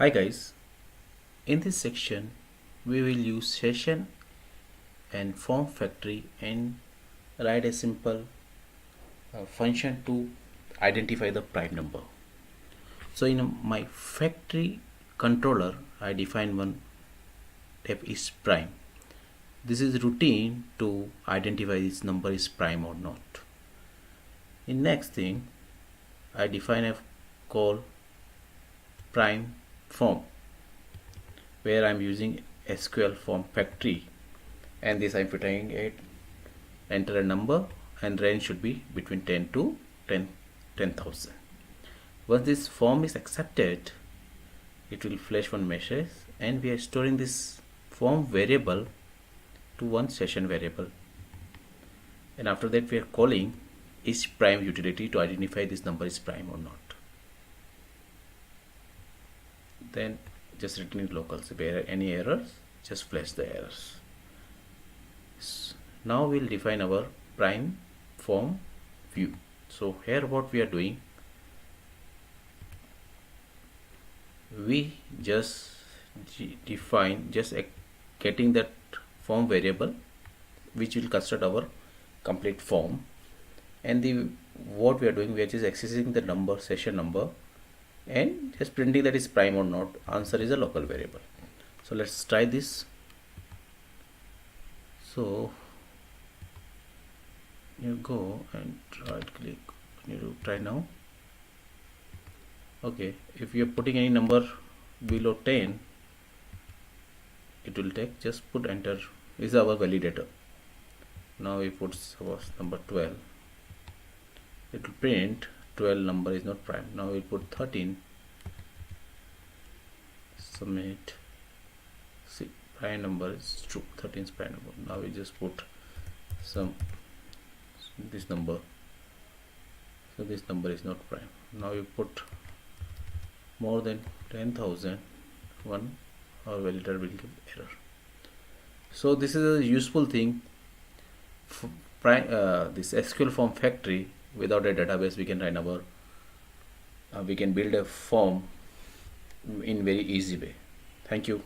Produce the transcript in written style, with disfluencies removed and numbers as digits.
Hi guys, in this section we will use session and form factory and write a simple function to identify the prime number. So in my factory controller I define one type is prime. This is routine to identify this number is prime or not. In next thing I define a call prime form where I'm using SQLFORM.Factory, and this I'm putting it, enter a number, and range should be between 10 to 10,000. Once this form is accepted, it will flash one message, and we are storing this form variable to one session variable, and after that we are calling each prime utility to identify this number is prime or not. Then just return it local. So if there are any errors, just flash the errors. Now we'll define our prime form view. So here what we are doing, we just define getting that form variable which will construct our complete form, and what we are doing, we are just accessing the number, session number, and just printing that is prime or not. Answer is a local variable. So let's try this. So you go and right click, you try now. Okay, if you are putting any number below 10, it will take, just put enter, is our validator. Now we put suppose number 12, it will print 12 number is not prime. Now we put 13, submit. See, prime number is true, 13 is prime number. Now we just put this number, so this number is not prime. Now we put more than 10,000, our validator will give error. So this is a useful thing. This SQLFORM.Factory, without a database we can run our we can build a form in very easy way. Thank you.